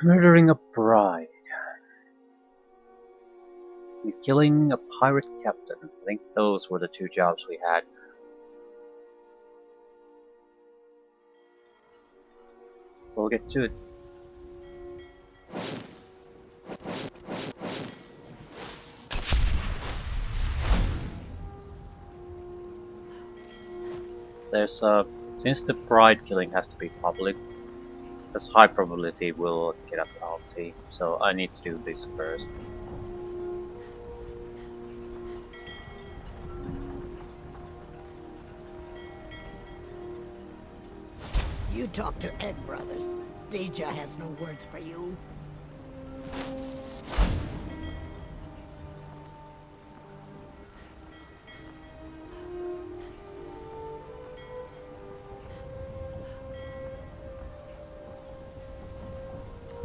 Murdering a bride. And killing a pirate captain. I think those were the two jobs we had. We'll get to it. There's since the bride killing has to be public, there's high probability we'll get a penalty, so I need to do this first. You talk to Ed Brothers. Deja has no words for you.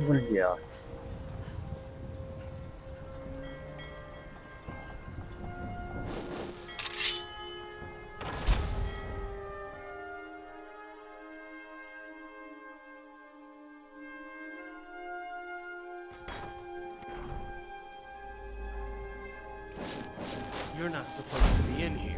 Well, yeah. You're not supposed to be in here.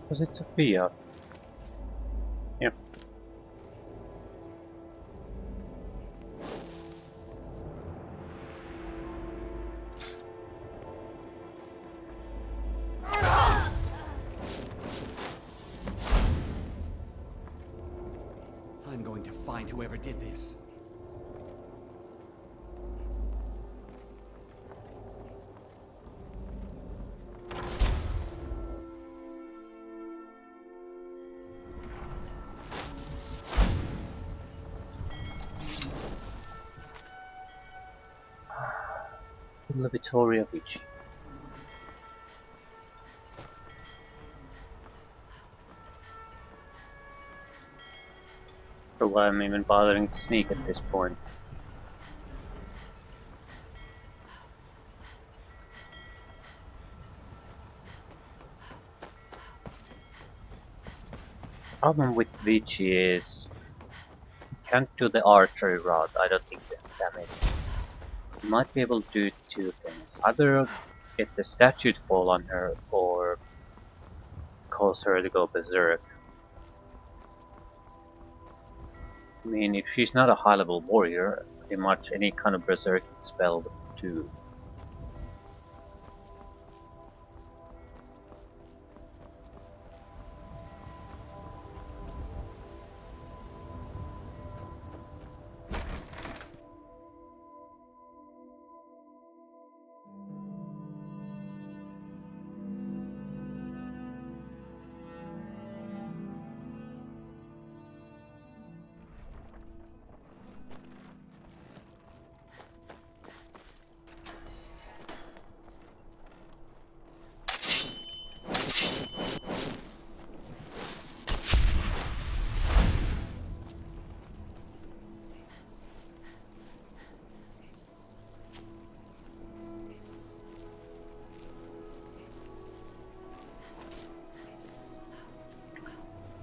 Was it Sophia? Yep. I'm going to find whoever did this. La Vittoria Vici. For why I'm even bothering to sneak at this point. Problem with Vici is you can't do the archery route. I don't think that damage. You might be able to do two things. Either get the statue to fall on her or cause her to go berserk. I mean, if she's not a high level warrior, pretty much any kind of berserk spell would do.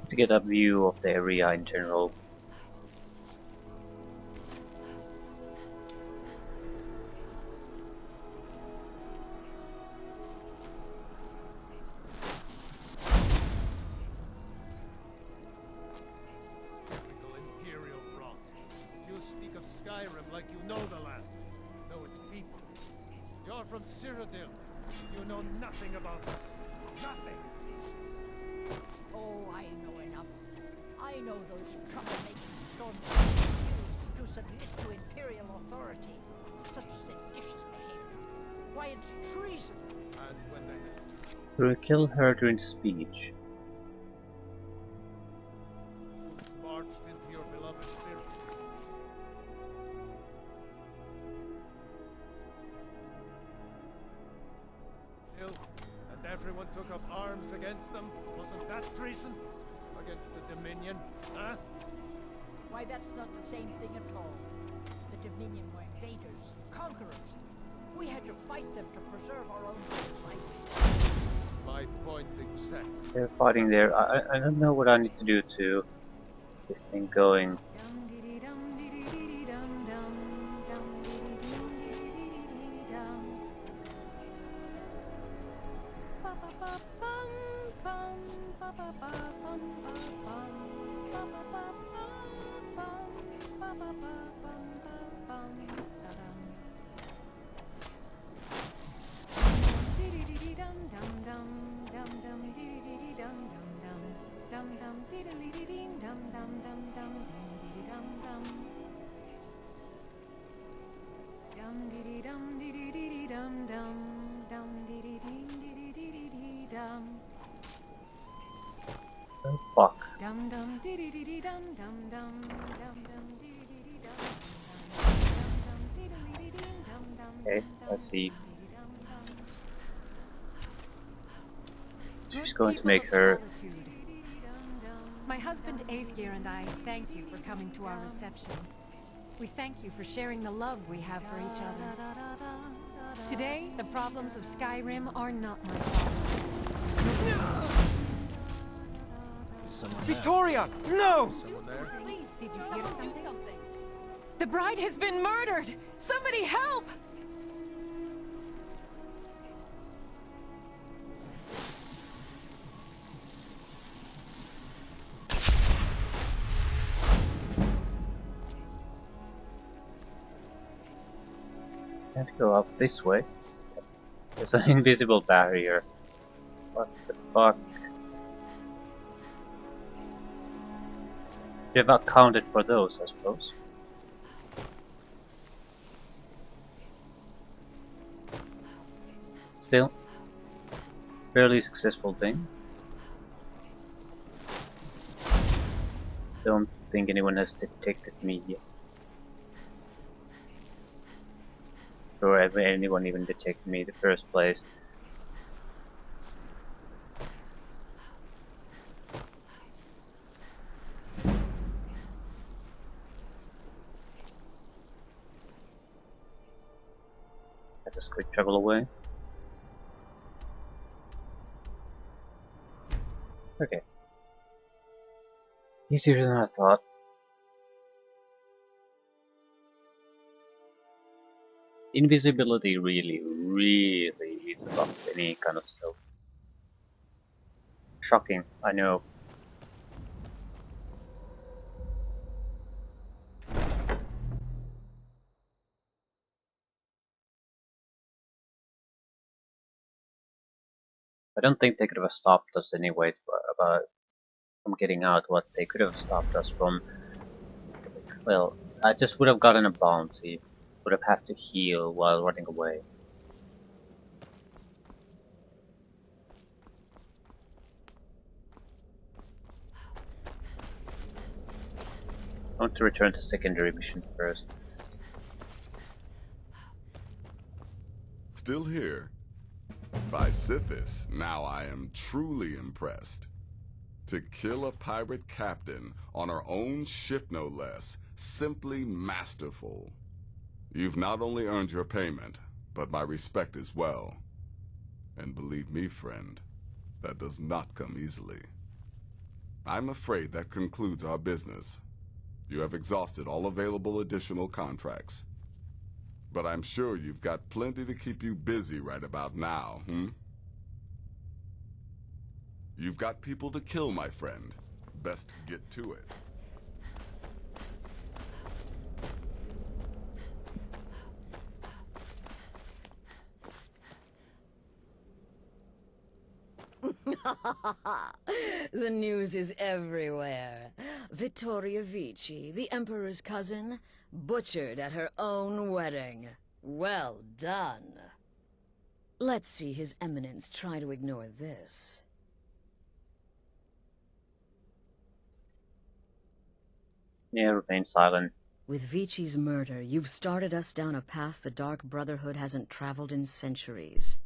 To get a view of the area in general. Typical Imperial rot. You speak of Skyrim like you know the land, though its people. You're from Cyrodiil. You know nothing about this. Nothing! Oh, I know enough. I know those troublemaking stormtroopers used to subdue why it's treason. And when they You will kill her during the speech. marched into your beloved Cyril. And everyone took up arms against them. Wasn't that treason? Against the Dominion, huh? Why, that's not the same thing at all. The Dominion were invaders, conquerors. We had to fight them to preserve our own life. My point exactly. They're fighting there. I don't know what I need to do to this thing going. Oh fuck. Okay, let's see. She's going to make her. My husband Aesgeir and I thank you for coming to our reception. We thank you for sharing the love we have for each other. Today, the problems of Skyrim are not my problems. Victoria! No! Someone there? Please, did you hear something? The bride has been murdered! Somebody help! Can't go up this way. There's an invisible barrier. What the fuck? They've accounted for those, I suppose. Still, fairly successful thing. Don't think anyone has detected me yet. Or ever anyone even detected me in the first place. Let us quick travel away. Okay. Easier than I thought. Invisibility really eases up any kind of stealth. Shocking, I know. I don't think they could have stopped us anyway from getting out. What they could have stopped us from, well, I just would have gotten a bounty. Would have had to heal while running away. I want to return to secondary mission first. Still here? By Sithis, now I am truly impressed. To kill a pirate captain on our own ship no less, simply masterful. You've not only earned your payment, but my respect as well. And believe me, friend, that does not come easily. I'm afraid that concludes our business. You have exhausted all available additional contracts. But I'm sure you've got plenty to keep you busy right about now, You've got people to kill, my friend. Best get to it. The news is everywhere. Vittoria Vici, the Emperor's cousin, butchered at her own wedding. Well done. Let's see His Eminence try to ignore this. Yeah, remain silent. With Vici's murder, you've started us down a path the Dark Brotherhood hasn't traveled in centuries.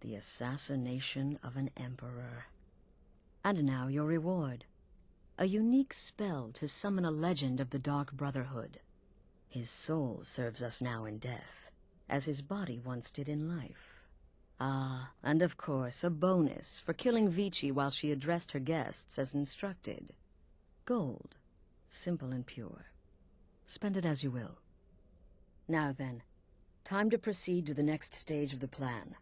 The assassination of an emperor. And now your reward. A unique spell to summon a legend of the Dark Brotherhood. His soul serves us now in death, as his body once did in life. Ah, and of course, a bonus for killing Vici while she addressed her guests as instructed. Gold. Simple and pure. Spend it as you will. Now then, time to proceed to the next stage of the plan.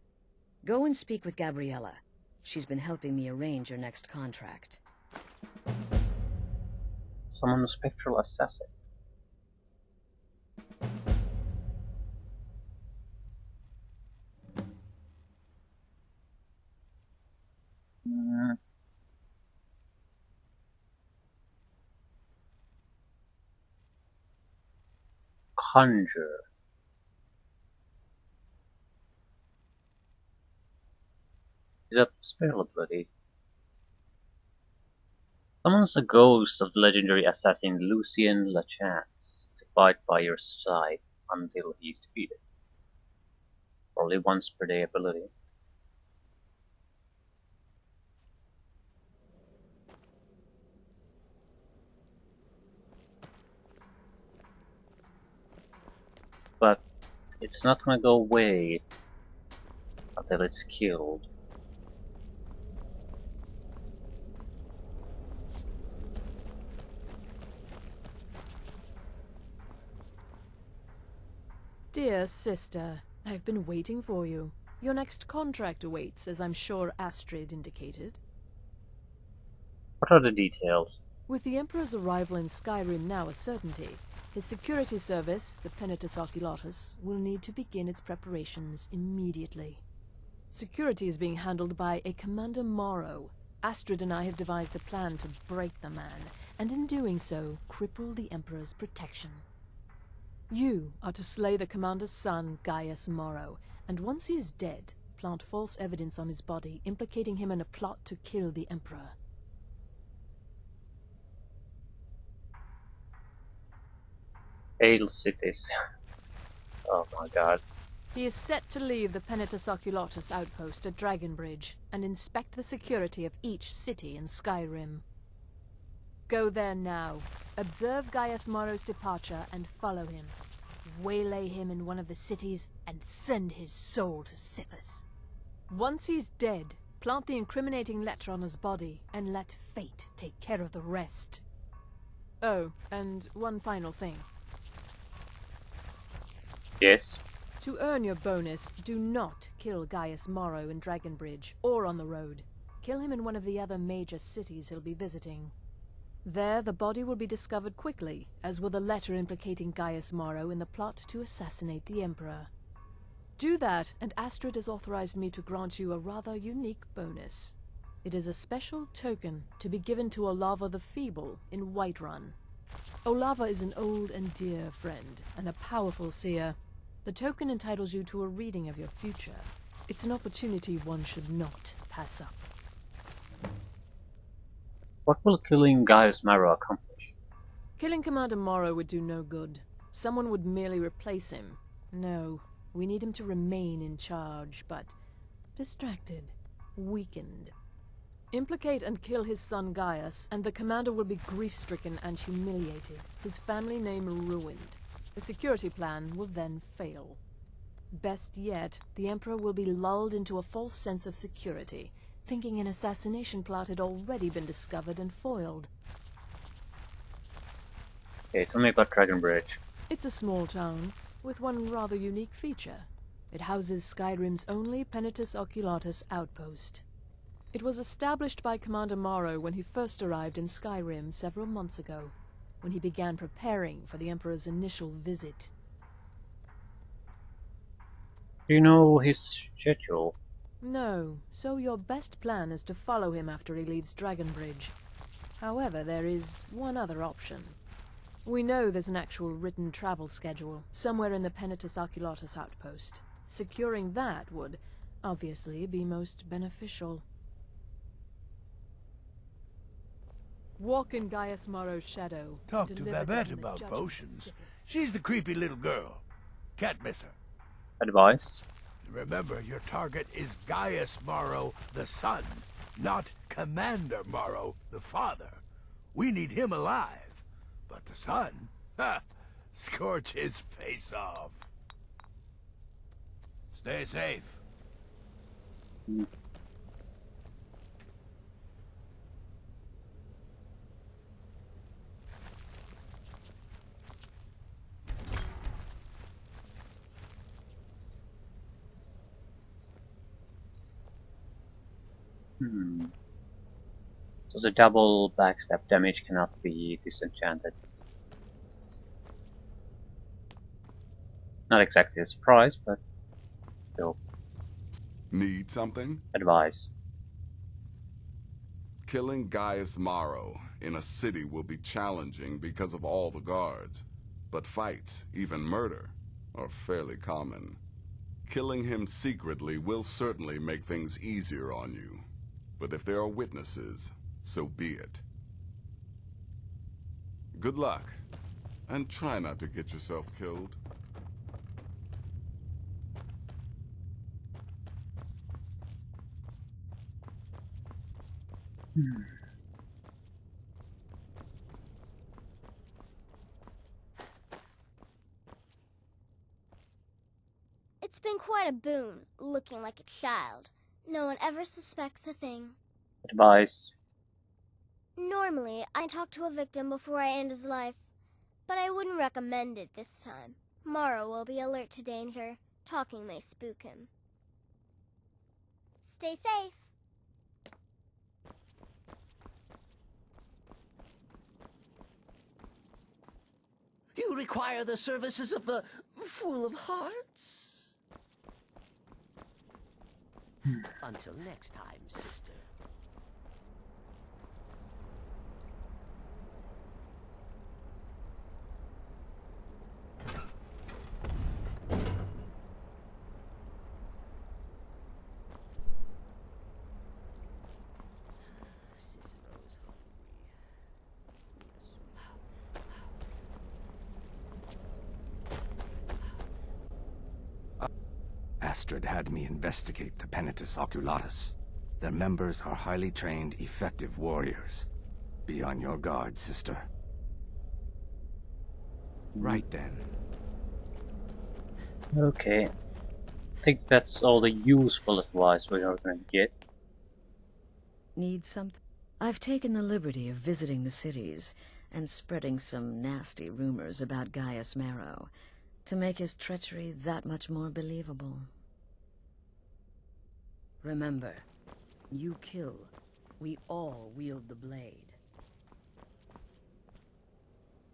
Go and speak with Gabriella. She's been helping me arrange your next contract. Summon a spectral assassin. Hmm. Conjure. Is a spell ability. Summons a ghost of the legendary assassin Lucien Lachance to fight by your side until he is defeated. Only once per day ability. But it's not gonna go away until it's killed. Dear sister, I've been waiting for you. Your next contract awaits, as I'm sure Astrid indicated. What are the details? With the Emperor's arrival in Skyrim now a certainty, his security service, the Penitus Oculatus, will need to begin its preparations immediately. Security is being handled by a Commander Morrow. Astrid and I have devised a plan to break the man, and in doing so, cripple the Emperor's protection. You are to slay the Commander's son, Gaius Morrow, and once he is dead, plant false evidence on his body, implicating him in a plot to kill the Emperor. Hail cities. Oh my god. He is set to leave the Penitus Oculatus outpost at Dragonbridge and inspect the security of each city in Skyrim. Go there now, observe Gaius Morrow's departure and follow him. Waylay him in one of the cities and send his soul to Sithis. Once he's dead, plant the incriminating letter on his body and let fate take care of the rest. Oh, and one final thing. Yes. To earn your bonus, do not kill Gaius Morrow in Dragonbridge or on the road. Kill him in one of the other major cities he'll be visiting. There, the body will be discovered quickly, as will the letter implicating Gaius Morrow in the plot to assassinate the Emperor. Do that, and Astrid has authorized me to grant you a rather unique bonus. It is a special token to be given to Olava the Feeble in Whiterun. Olava is an old and dear friend, and a powerful seer. The token entitles you to a reading of your future. It's an opportunity one should not pass up. What will killing Gaius Morrow accomplish? Killing Commander Morrow would do no good. Someone would merely replace him. No, we need him to remain in charge, but distracted, weakened. Implicate and kill his son Gaius, and the commander will be grief-stricken and humiliated, his family name ruined. The security plan will then fail. Best yet, the Emperor will be lulled into a false sense of security, thinking an assassination plot had already been discovered and foiled. Okay, tell me about Dragonbridge. It's a small town, with one rather unique feature. It houses Skyrim's only Penitus Oculatus outpost. It was established by Commander Morrow when he first arrived in Skyrim several months ago, when he began preparing for the Emperor's initial visit. Do you know his schedule? No, so your best plan is to follow him after he leaves Dragonbridge. However, there is one other option. We know there's an actual written travel schedule, somewhere in the Penitus Oculatus outpost. Securing that would, obviously be most beneficial. Walk in Gaius Morrow's shadow. Talk to deliver Babette down the about judgment of potions. Sithis. She's the creepy little girl. Can't miss her. Advice. Remember, your target is Gaius Morrow, the son, not Commander Morrow, the father. We need him alive. But the son? Ha! Scorch his face off. Stay safe. So the double backstab damage cannot be disenchanted. Not exactly a surprise, but still. Need something? Advice. Killing Gaius Morrow in a city will be challenging because of all the guards. But fights, even murder, are fairly common. Killing him secretly will certainly make things easier on you. But if there are witnesses, so be it. Good luck, and try not to get yourself killed. It's been quite a boon, looking like a child. No one ever suspects a thing. Advice. Normally, I talk to a victim before I end his life, but I wouldn't recommend it this time. Morrow will be alert to danger. Talking may spook him. Stay safe. You require the services of the Fool of Hearts? Until next time, sister. Cicero's hungry. Astrid had me investigate the Penitus Oculatus. Their members are highly trained, effective warriors. Be on your guard, sister. Right then. Okay. I think that's all the useful advice we are going to get. Need something? I've taken the liberty of visiting the cities and spreading some nasty rumors about Gaius Morrow to make his treachery that much more believable. Remember, you kill, we all wield the blade.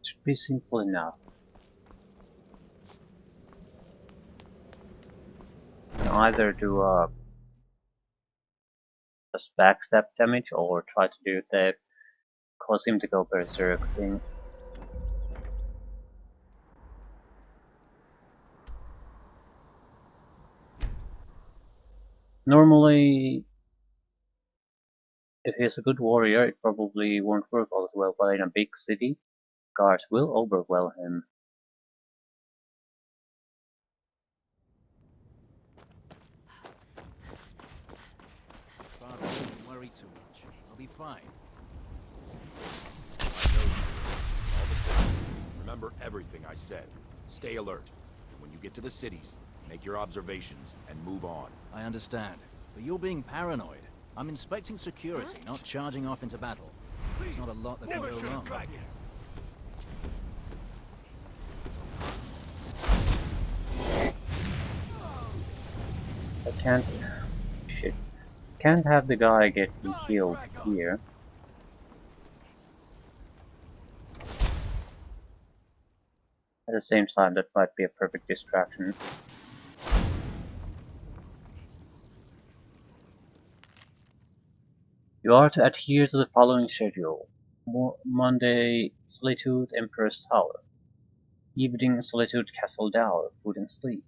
Should be simple enough. Can either do a just backstab damage or try to do the cause him to go berserk thing. Normally, if he's a good warrior, it probably won't work all as well, but in a big city, guards will overwhelm him. Father, don't worry too much. I'll be fine. All the same, remember everything I said. Stay alert. And when you get to the cities, make your observations and move on. I understand. But you're being paranoid. I'm inspecting security, not charging off into battle. There's not a lot that can go wrong. I can't... shit. Can't have the guy get killed here. At the same time, that might be a perfect distraction. You are to adhere to the following schedule. Monday, Solitude, Emperor's Tower. Evening, Solitude, Castle Dower, food and sleep.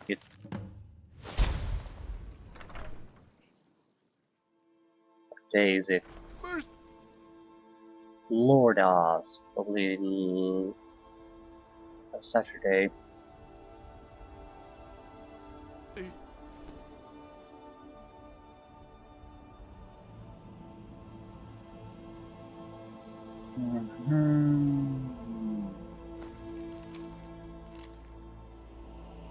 it. What day is it? Lord Oz. Probably a Saturday.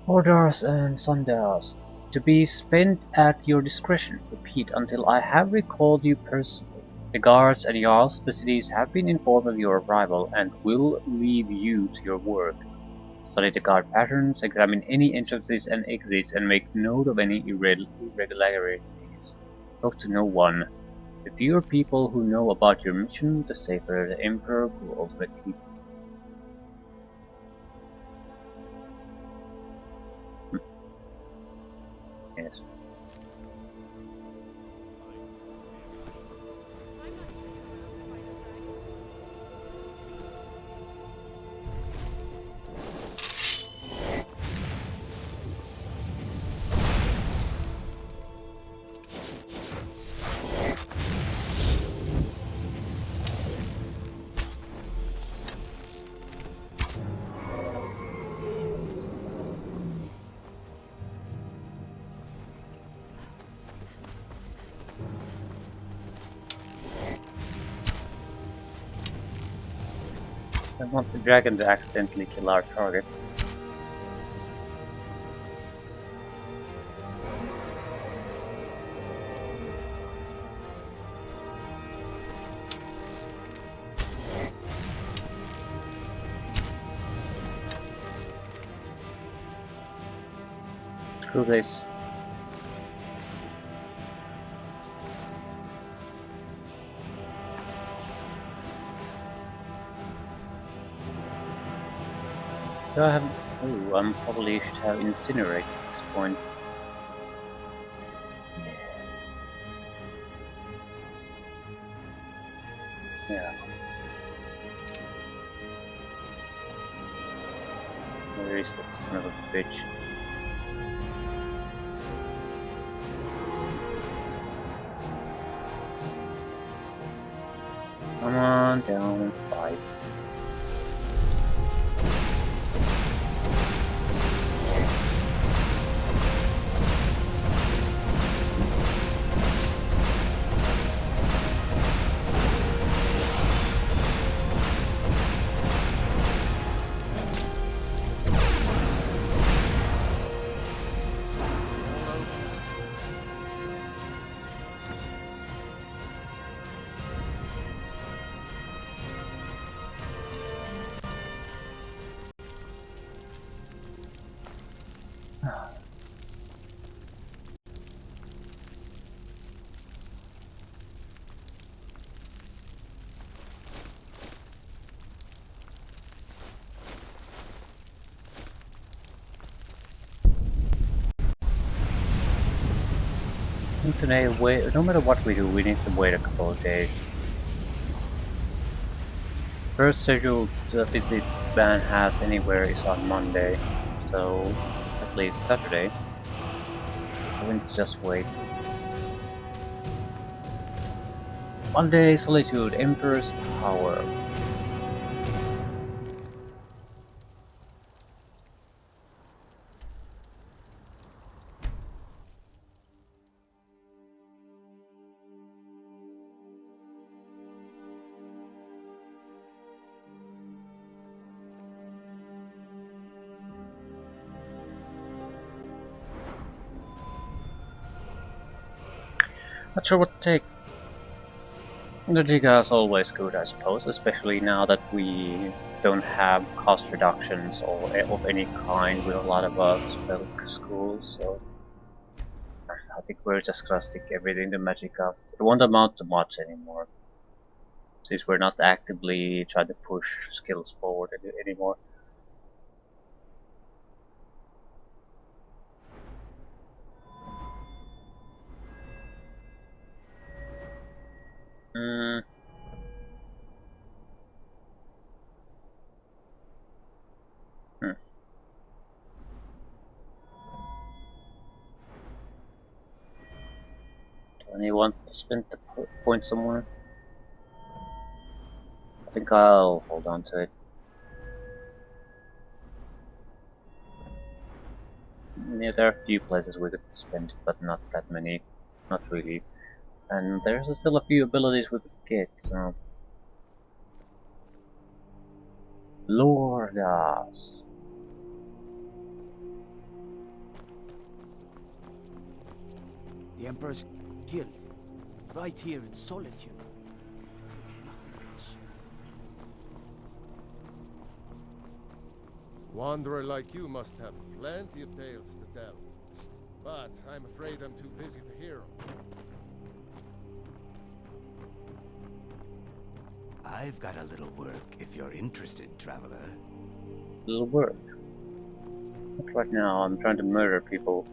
Orders and Sundays. To be spent at your discretion. Repeat until I have recalled you personally. The guards and Jarls of the cities have been informed of your arrival and will leave you to your work. Study the guard patterns, examine any entrances and exits, and make note of any irregularities. Talk to no one. The fewer people who know about your mission, the safer the Emperor will ultimately be. Yes. I want the dragon to accidentally kill our target. Screw this. Do I have... Oh, I probably should have incinerated at this point. Yeah. Where is that son of a bitch? Come on down, fight. Today, no matter what we do, we need to wait a couple of days. First scheduled visit Van has anywhere is on Monday, so at least Saturday. I will just wait. Monday Solitude, Emperor's Tower. Not sure what to take. The Giga is always good, I suppose, especially now that we don't have cost reductions or of any kind with a lot of spell schools, so I think we're just gonna stick everything to Magica. It won't amount to much anymore, since we're not actively trying to push skills forward anymore. Hmm. Anyone to spend the point somewhere? I think I'll hold on to it. Yeah, there are a few places we could spend, but not that many. Not really. And there's still a few abilities we could get, so... Lordas! The Emperor's killed. Right here in solitude. I feel nothing but shame. Wanderer like you must have plenty of tales to tell. But I'm afraid I'm too busy to hear them. I've got a little work if you're interested, traveler. Little work. Not right now, I'm trying to murder people.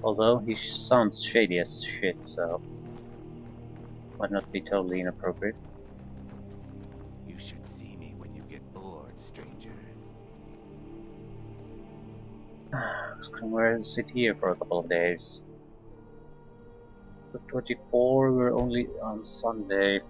Although he sounds shady as shit, so might not be totally inappropriate. You should see me when you get bored, stranger. I was gonna sit here for a couple of days. But 24, we're only on Sunday.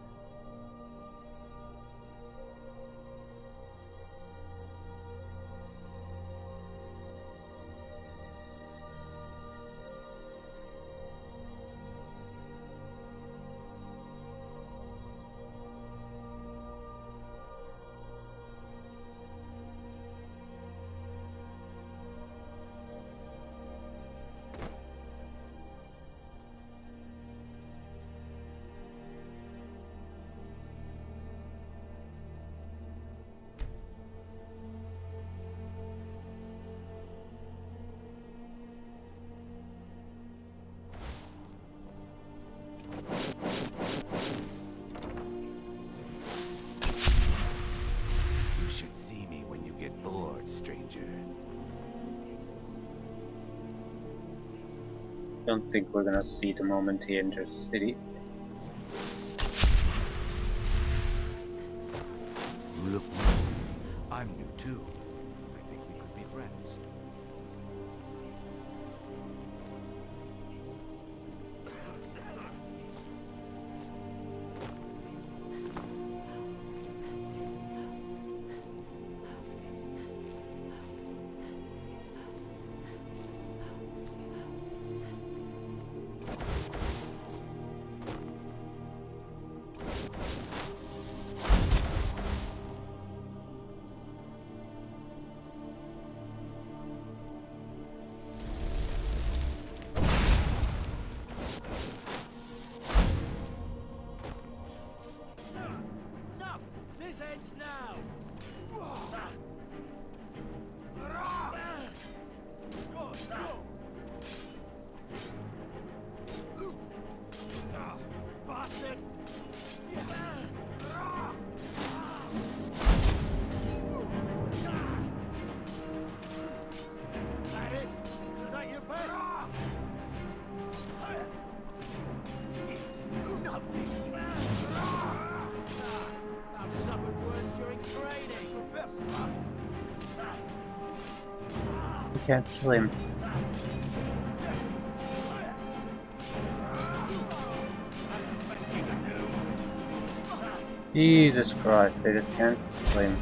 You should see me when you get bored, stranger. Don't think we're gonna see the moment he enters the city. You look new. I'm new too. I think we could be friends. Enough! This ends now! Bastard! That it? Is that your best? It's nothing. I've suffered worse during training. The best man. We can't kill him. Jesus Christ, they just can't kill him.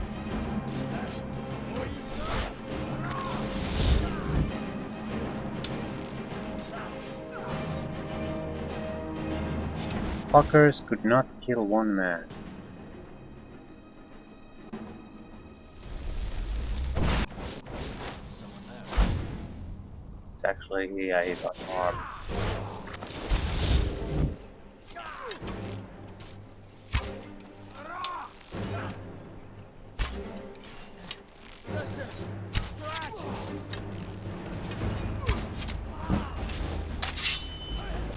Fuckers could not kill one man. It's actually, yeah, he got armed.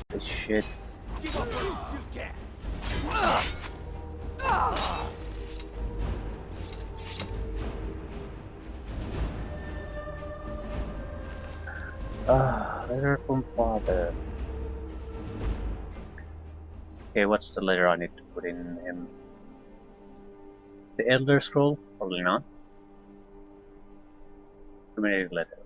This shit. Give up while you still can. Letter from father. Okay, what's the letter I need to put in him? The Elder Scroll? Probably not. incriminating letter.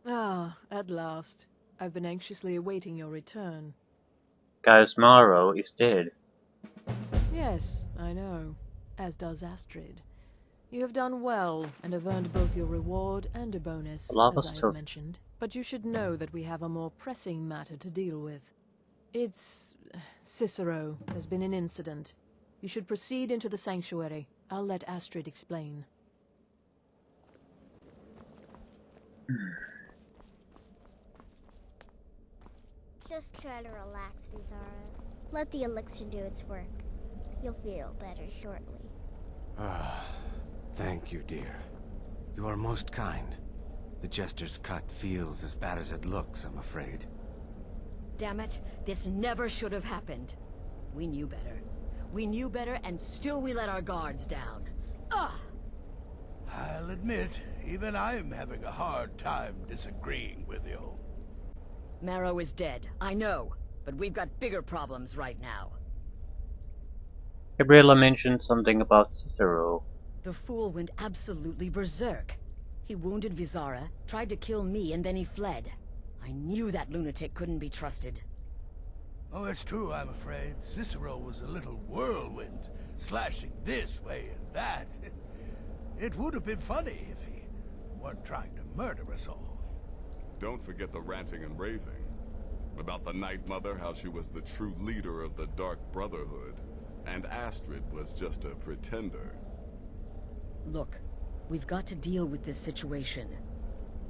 Ah, at last. I've been anxiously awaiting your return. Gaius Maro is dead. Yes, I know. As does Astrid. You have done well, and have earned both your reward and a bonus, Lava as I have struck. mentioned. But you should know that we have a more pressing matter to deal with. It's... Cicero. There's been an incident. You should proceed into the sanctuary. I'll let Astrid explain. Just try to relax, Vizara. Let the elixir do its work. You'll feel better shortly. Thank you, dear. You are most kind. The Jester's cut feels as bad as it looks, I'm afraid. Damn it, this never should have happened. We knew better. We knew better, and still we let our guards down. Ugh! I'll admit, even I'm having a hard time disagreeing with you. Marrow is dead, I know. But we've got bigger problems right now. Gabriella mentioned something about Cicero. The fool went absolutely berserk. He wounded Vizara, tried to kill me, and then he fled. I knew that lunatic couldn't be trusted. Oh, it's true, I'm afraid. Cicero was a little whirlwind, slashing this way and that. It would have been funny if he weren't trying to murder us all. Don't forget the ranting and raving. About the Night Mother, how she was the true leader of the Dark Brotherhood, and Astrid was just a pretender. Look, we've got to deal with this situation.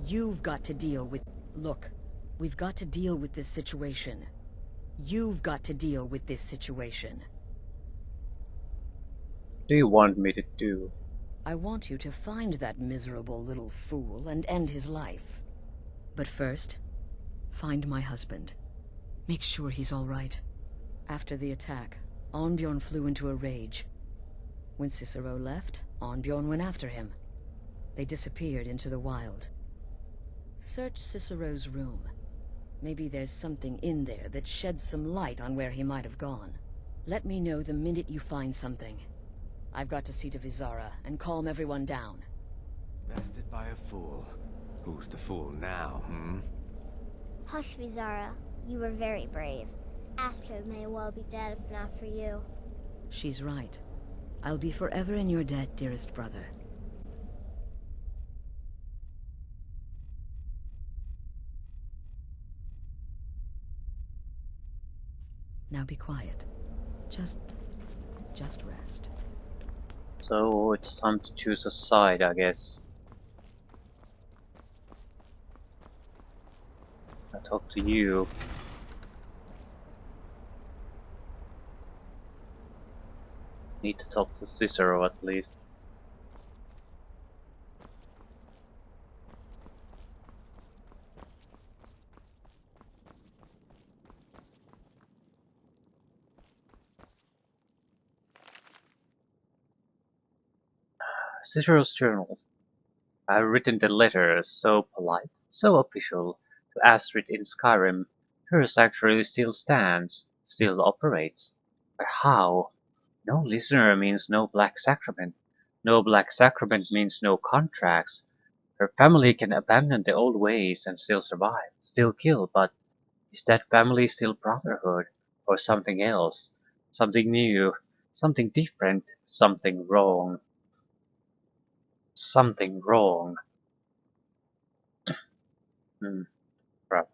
You've got to deal with... Look, we've got to deal with this situation. You've got to deal with this situation. What do you want me to do? I want you to find that miserable little fool and end his life. But first, find my husband. Make sure he's all right. After the attack, Arnbjorn flew into a rage. When Cicero left, Arnbjorn went after him. They disappeared into the wild. Search Cicero's room. Maybe there's something in there that sheds some light on where he might have gone. Let me know the minute you find something. I've got to see to Vizara and calm everyone down. Bested by a fool. Who's the fool now, hmm? Hush, Vizara. You were very brave. Astrid may well be dead if not for you. She's right. I'll be forever in your debt, dearest brother. Now be quiet. Just rest. So it's time to choose a side, I guess. I talk to you. Need to talk to Cicero at least. Cicero's journal. I have written the letter so polite, so official, to Astrid in Skyrim. Hers actually still stands, still operates. But how? No listener means no Black Sacrament. No Black Sacrament means no contracts. Her family can abandon the old ways and still survive, still kill, but is that family still brotherhood? Or something else? Something new? Something different? Something wrong? Something wrong. Hmm, crap.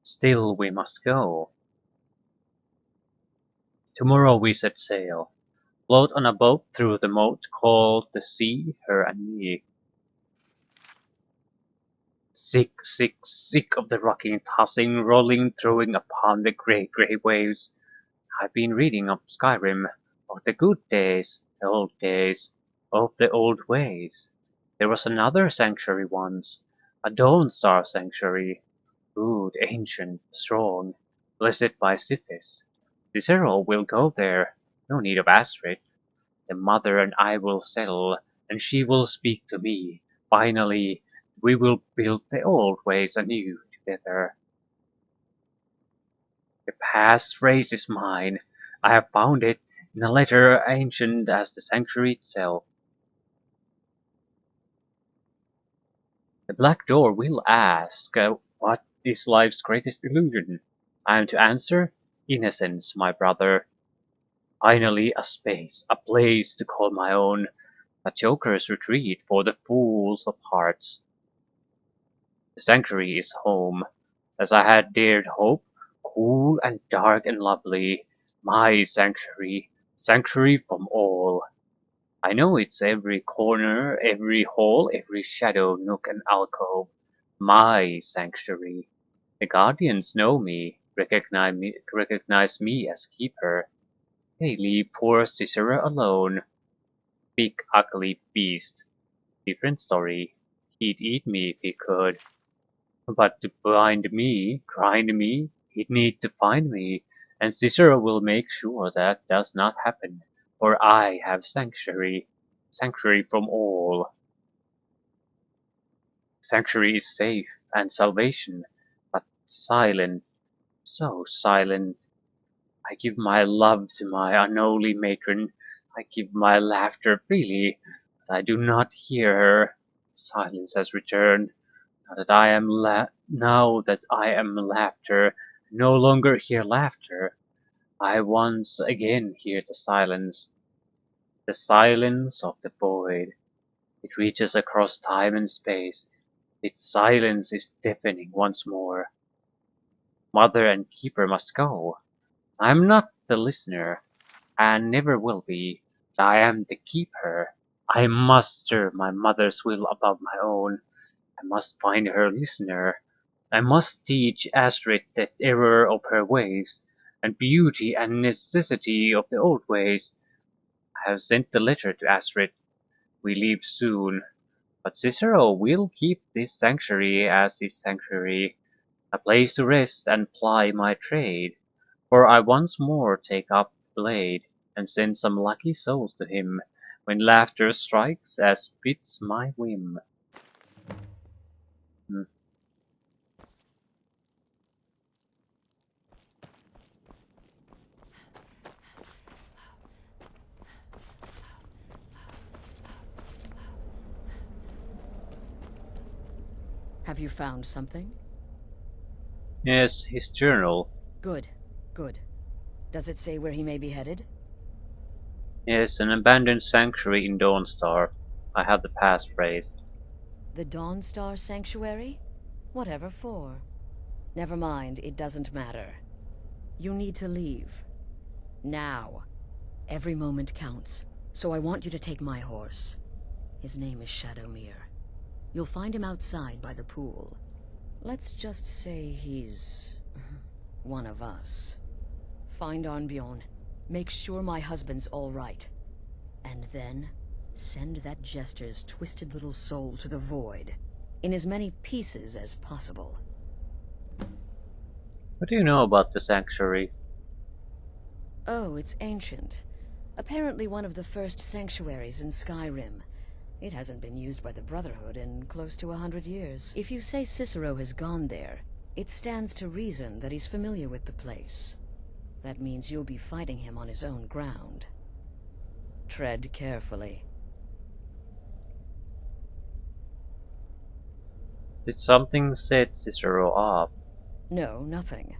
Still we must go. Tomorrow we set sail. Float on a boat through the moat called the sea, her and me. Sick, sick, sick of the rocking, tossing, rolling, throwing upon the grey waves. I've been reading of Skyrim, of the good days, of the old ways. There was another sanctuary once, a Dawnstar sanctuary, good, ancient, strong, blessed by Sithis. Cicero will go there, no need of Astrid. The mother and I will settle, and she will speak to me. Finally, we will build the old ways anew together. The passphrase is mine. I have found it in a letter ancient as the sanctuary itself. The black door will ask, what is life's greatest illusion? I am to answer, innocence, my brother. Finally, a space, a place to call my own, a joker's retreat for the fools of hearts. The sanctuary is home, as I had dared hope, cool and dark and lovely, my sanctuary, sanctuary from all. I know its every corner, every hole, every shadow, nook and alcove, my sanctuary. The guardians know me, recognize me as keeper. They leave poor Cicero alone. Big ugly beast. Different story. He'd eat me if he could. But to grind me, he'd need to find me, and Cicero will make sure that does not happen, for I have sanctuary, sanctuary from all. Sanctuary is safe and salvation, but silent, so silent. I give my love to my unholy matron, I give my laughter freely, but I do not hear her. Silence has returned. Now that I am laughter, no longer hear laughter. I once again hear the silence of the void. It reaches across time and space. Its silence is deafening once more. Mother and keeper must go. I am not the listener, and never will be. But I am the keeper. I must serve my mother's will above my own. I must find her listener. I must teach Astrid the error of her ways, and beauty and necessity of the old ways. I have sent the letter to Astrid. We leave soon, but Cicero will keep this sanctuary as his sanctuary, a place to rest and ply my trade. For I once more take up the blade, and send some lucky souls to him, when laughter strikes as fits my whim. Hmm. Have you found something? Yes, his journal. Good, good. Does it say where he may be headed? Yes, an abandoned sanctuary in Dawnstar. I have the passphrase. The Dawnstar Sanctuary? Whatever for. Never mind, it doesn't matter. You need to leave. Now. Every moment counts, so I want you to take my horse. His name is Shadowmere. You'll find him outside by the pool. Let's just say he's one of us. Find Arnbjorn. Make sure my husband's all right. And then send that jester's twisted little soul to the void, in as many pieces as possible. What do you know about the sanctuary? Oh, it's ancient. Apparently one of the first sanctuaries in Skyrim. It hasn't been used by the Brotherhood in close to 100 years. If you say Cicero has gone there, it stands to reason that he's familiar with the place. That means you'll be fighting him on his own ground. Tread carefully. Did something set Cicero up? No, nothing.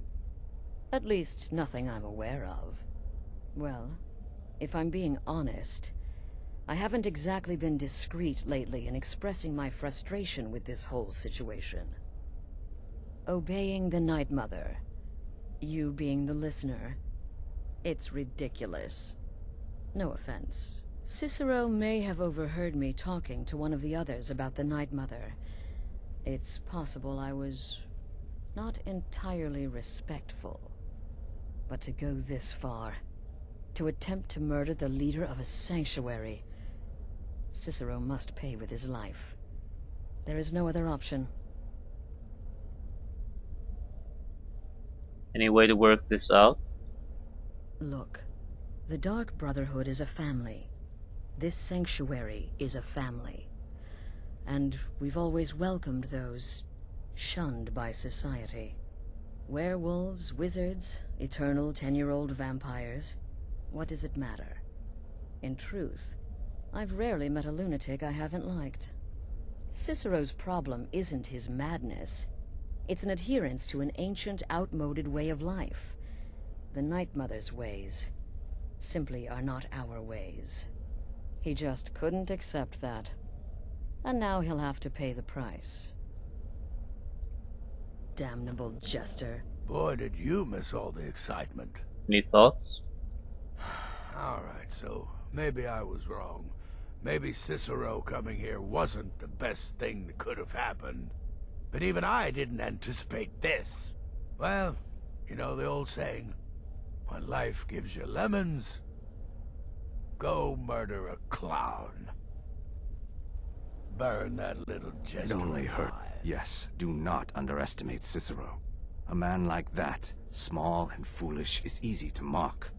At least, nothing I'm aware of. Well, if I'm being honest, I haven't exactly been discreet lately in expressing my frustration with this whole situation. Obeying the Night Mother, you being the listener, It's ridiculous. No offense. Cicero may have overheard me talking to one of the others about the Night Mother. It's possible I was not entirely respectful. But to go this far, to attempt to murder the leader of a sanctuary, Cicero must pay with his life. There is no other option. Any way to work this out? Look, the Dark Brotherhood is a family. This sanctuary is a family. And we've always welcomed those shunned by society. Werewolves, wizards, eternal 10-year-old vampires. What does it matter? In truth, I've rarely met a lunatic I haven't liked. Cicero's problem isn't his madness. It's an adherence to an ancient, outmoded way of life. The Night Mother's ways simply are not our ways. He just couldn't accept that. And now he'll have to pay the price. Damnable jester. Boy, did you miss all the excitement. Any thoughts? Alright, so maybe I was wrong. Maybe Cicero coming here wasn't the best thing that could have happened. But even I didn't anticipate this. Well, you know the old saying, when life gives you lemons, go murder a clown. Burn that little jester It only hurt. alive. Yes, do not underestimate Cicero. A man like that, small and foolish, is easy to mock.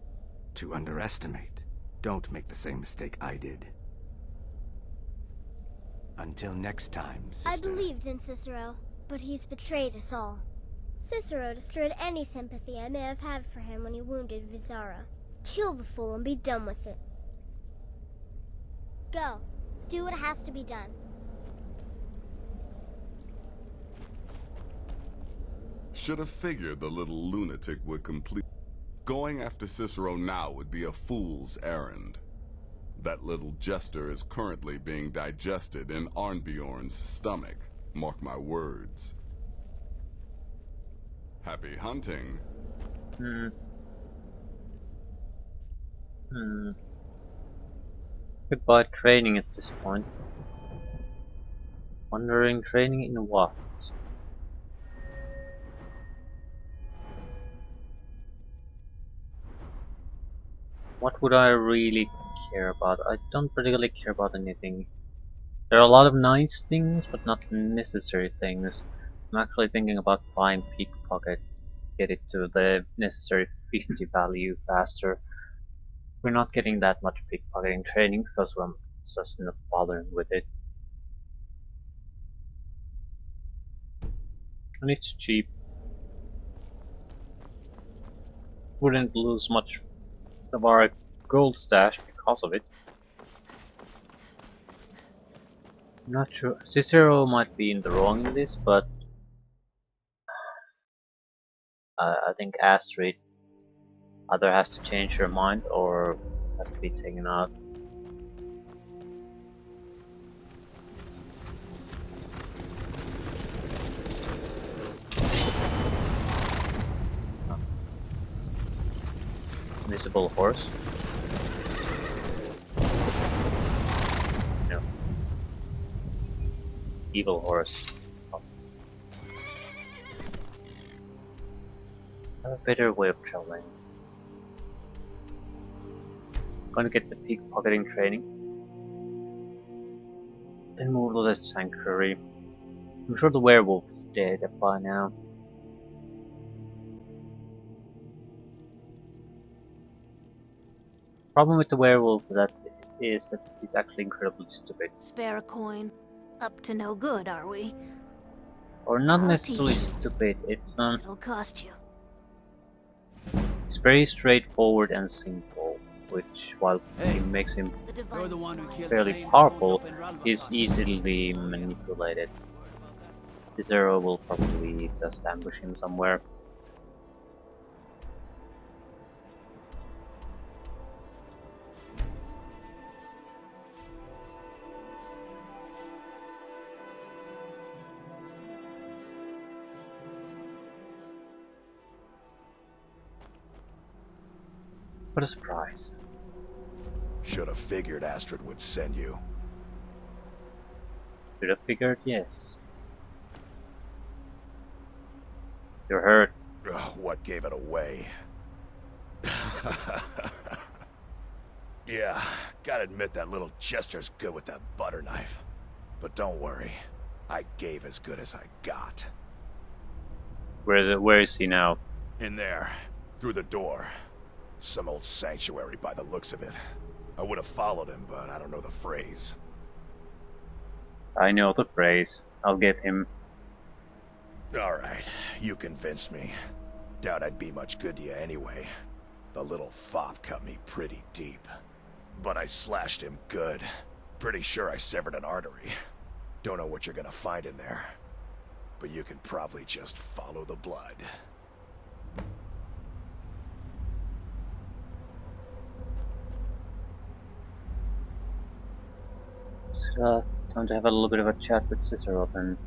To underestimate. Don't make the same mistake I did. Until next time, sister. I believed in Cicero, but he's betrayed us all. Cicero destroyed any sympathy I may have had for him when he wounded Vizara. Kill the fool and be done with it. Go. Do what has to be done. Should have figured the little lunatic would complete. Going after Cicero now would be a fool's errand. That little jester is currently being digested in Arnbjorn's stomach. Mark my words. Happy hunting. Goodbye training at this point. Wondering training in what? What would I really care about? I don't particularly care about anything. There are a lot of nice things, but not necessary things. I'm actually thinking about buying pickpocket, get it to the necessary 50 value faster. We're not getting that much pickpocketing training because I'm just not bothering with it. And it's cheap. Wouldn't lose much of our gold stash because of it. I'm not sure. Cicero might be in the wrong in this, but I think Astrid either has to change her mind or has to be taken out. Invisible horse. No. Evil horse. Oh. I have a better way of traveling. Gonna get the pickpocketing training. Then move to the sanctuary. I'm sure the werewolf's dead by now. Problem with the werewolf is that he's actually incredibly stupid. Spare a coin. Up to no good, are we? Or not I'll necessarily teach you. stupid, it's It'll cost you. it's very straightforward and simple, which while Hey, it makes him The You're divine the one who smile. killed fairly Elaine powerful, Fonda and Ralph. is easily manipulated. Zero will probably just ambush him somewhere. What a surprise. Should have figured Astrid would send you. Should have figured, yes. You're hurt. Ugh, what gave it away? Yeah, gotta admit that little Chester's good with that butter knife. But don't worry, I gave as good as I got. Where is he now? In there, through the door. Some old sanctuary by the looks of it. I would have followed him, but I don't know the phrase. I know the phrase. I'll get him. Alright, you convinced me. Doubt I'd be much good to you anyway. The little fop cut me pretty deep. But I slashed him good. Pretty sure I severed an artery. Don't know what you're gonna find in there. But you can probably just follow the blood. It's time to have a little bit of a chat with Cicero then.